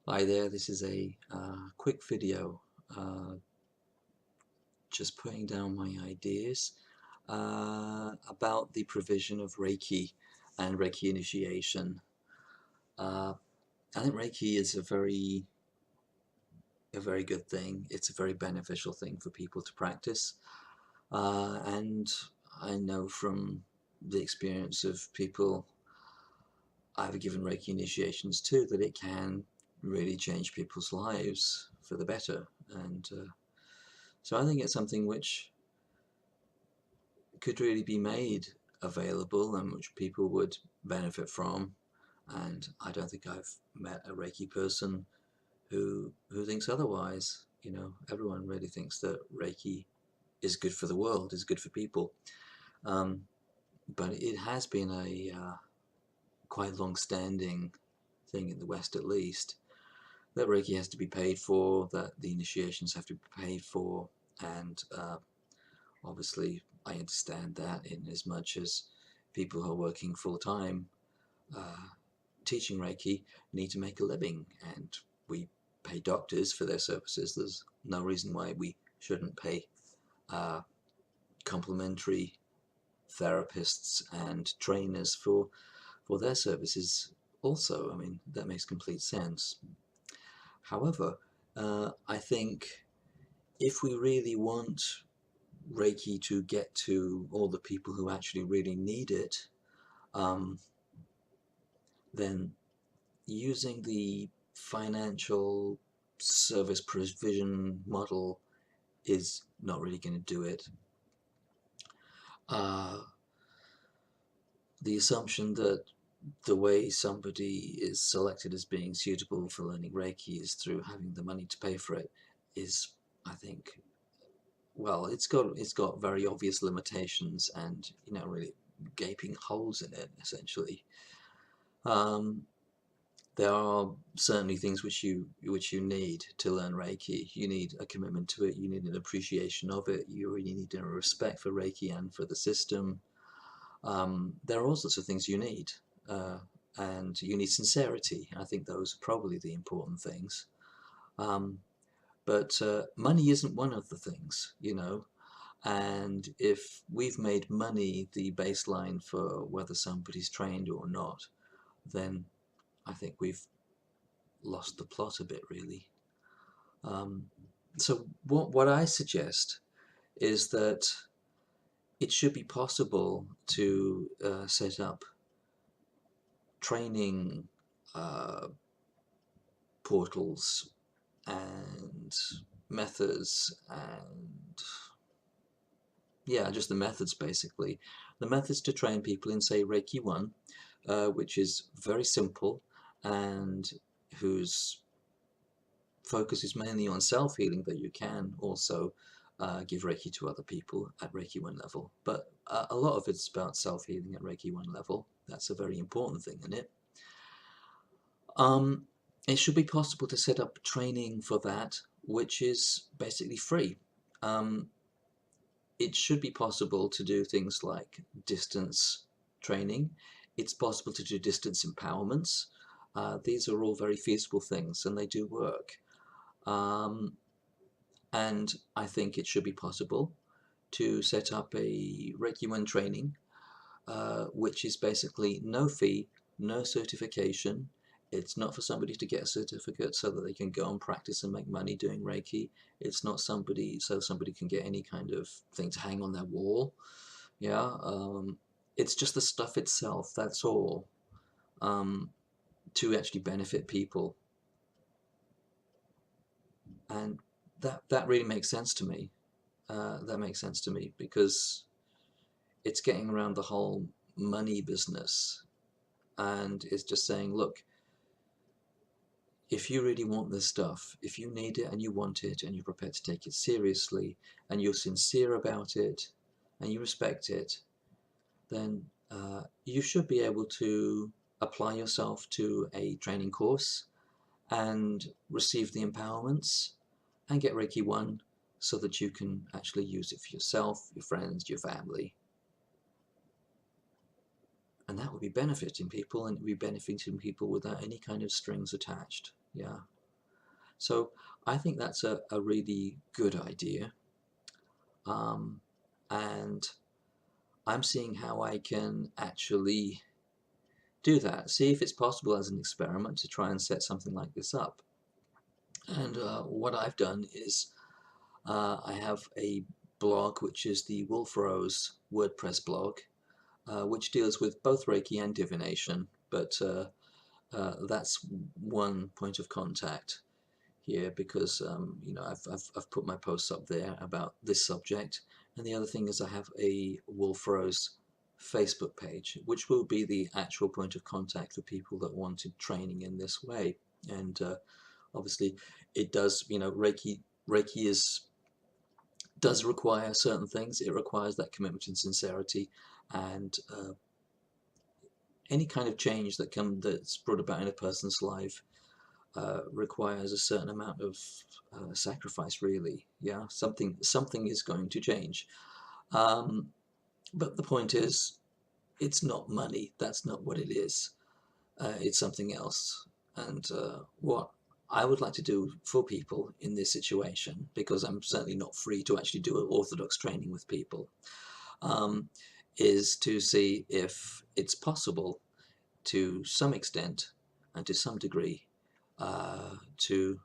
Hi there, this is a quick video just putting down my ideas about the provision of Reiki and Reiki initiation. Uh, I think Reiki is a very good thing. It's a very beneficial thing for people to practice. And I know from the experience of people I've given Reiki initiations to that it can really change people's lives for the better. And so I think it's something which could really be made available and which people would benefit from. And I don't think I've met a Reiki person who thinks otherwise. You know, everyone really thinks that Reiki is good for the world, is good for people. Um, but it has been a quite long-standing thing in the West, at least, that Reiki has to be paid for, that the initiations have to be paid for, and obviously, I understand that in as much as people who are working full time uh, teaching Reiki need to make a living, and we pay doctors for their services. There's no reason why we shouldn't pay uh, complementary therapists and trainers for their services also. I mean, that makes complete sense. However, I think if we really want Reiki to get to all the people who actually really need it, um, then using the financial service provision model is not really going to do it. Uh, the assumption that the way somebody is selected as being suitable for learning Reiki is through having the money to pay for it is, I think, well, it's got very obvious limitations and really gaping holes in it essentially. Um, there are certainly things which you need to learn Reiki. You need a commitment to it. You need an appreciation of it. You really need a respect for Reiki and for the system. There are all sorts of things you need, uh, and you need sincerity. I think those are probably the important things. Um, but money isn't one of the things, And if we've made money the baseline for whether somebody's trained or not, then I think we've lost the plot a bit, really. Um, so what I suggest is that it should be possible to set up training uh, portals and methods and yeah, just the methods basically. The methods to train people in, say, Reiki 1, which is very simple and whose focus is mainly on self-healing, that you can also give Reiki to other people at Reiki 1 level. But a lot of it's about self-healing at Reiki 1 level. That's a very important thing in it. Um, it should be possible to set up training for that, which is basically free. Um, it should be possible to do things like distance training. It's possible to do distance empowerments. These are all very feasible things and they do work. Um, and I think it should be possible to set up a Reiki 1 training, which is basically no fee, no certification. It's not for somebody to get a certificate so that they can go and practice and make money doing Reiki. It's not somebody so somebody can get any kind of thing to hang on their wall. Yeah, it's just the stuff itself, that's all, um, to actually benefit people. And that really makes sense to me. That makes sense to me because it's getting around the whole money business and it's just saying, look, if you really want this stuff, if you need it and you want it and you're prepared to take it seriously and you're sincere about it and you respect it, then you should be able to apply yourself to a training course and receive the empowerments and get Reiki 1 so that you can actually use it for yourself, your friends, your family. And that would be benefiting people, and it would be benefiting people without any kind of strings attached. Yeah. So I think that's a really good idea. And I'm seeing how I can actually do that. See if it's possible as an experiment to try and set something like this up. And what I've done is I have a blog which is the Wolf Rose WordPress blog, which deals with both Reiki and divination, but that's one point of contact here because you know I've put my posts up there about this subject, and the other thing is I have a Wolf Rose Facebook page, which will be the actual point of contact for people that wanted training in this way. And obviously, it does, you know, Reiki does require certain things. It requires that commitment and sincerity, and any kind of change that's brought about in a person's life requires a certain amount of sacrifice, really. Yeah, something is going to change. But the point is, it's not money. That's not what it is. It's something else. And what I would like to do for people in this situation, because I'm certainly not free to actually do an orthodox training with people, um, is to see if it's possible to some extent and to some degree to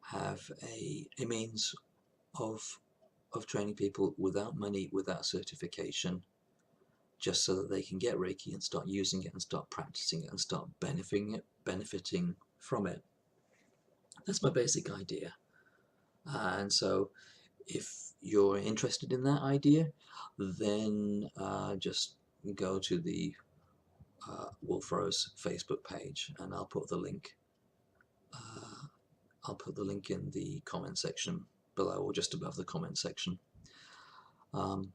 have a means of training people without money, without certification, just so that they can get Reiki and start using it and start practicing it and start benefiting from it. That's my basic idea. And so if you're interested in that idea, then just go to the Wolf Rose Facebook page, and I'll put the link. I'll put the link in the comment section below, or just above the comment section. And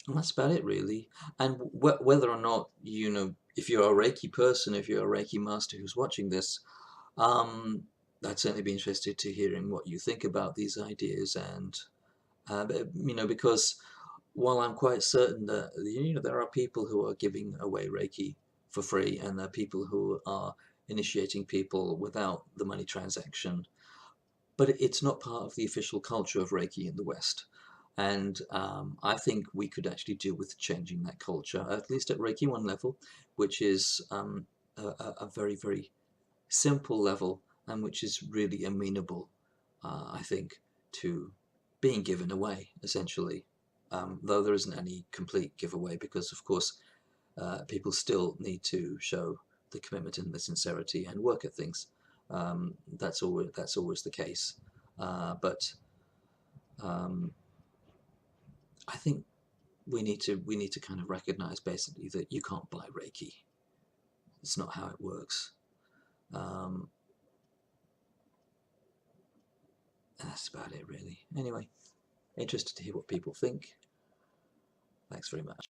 that's about it, really. And whether or not, you know, if you're a Reiki person, if you're a Reiki master who's watching this, I'd certainly be interested to hearing what you think about these ideas. And you know, because while I'm quite certain that, you know, there are people who are giving away Reiki for free, and there are people who are initiating people without the money transaction, but it's not part of the official culture of Reiki in the West. And I think we could actually do with changing that culture, at least at Reiki 1 level, which is a very, very simple level, and which is really amenable, I think, to being given away, essentially. Though there isn't any complete giveaway, because, of course, people still need to show the commitment and the sincerity and work at things. That's always the case. But I think we need to kind of recognize basically that you can't buy Reiki. It's not how it works. And that's about it, really. Anyway, interested to hear what people think. Thanks very much.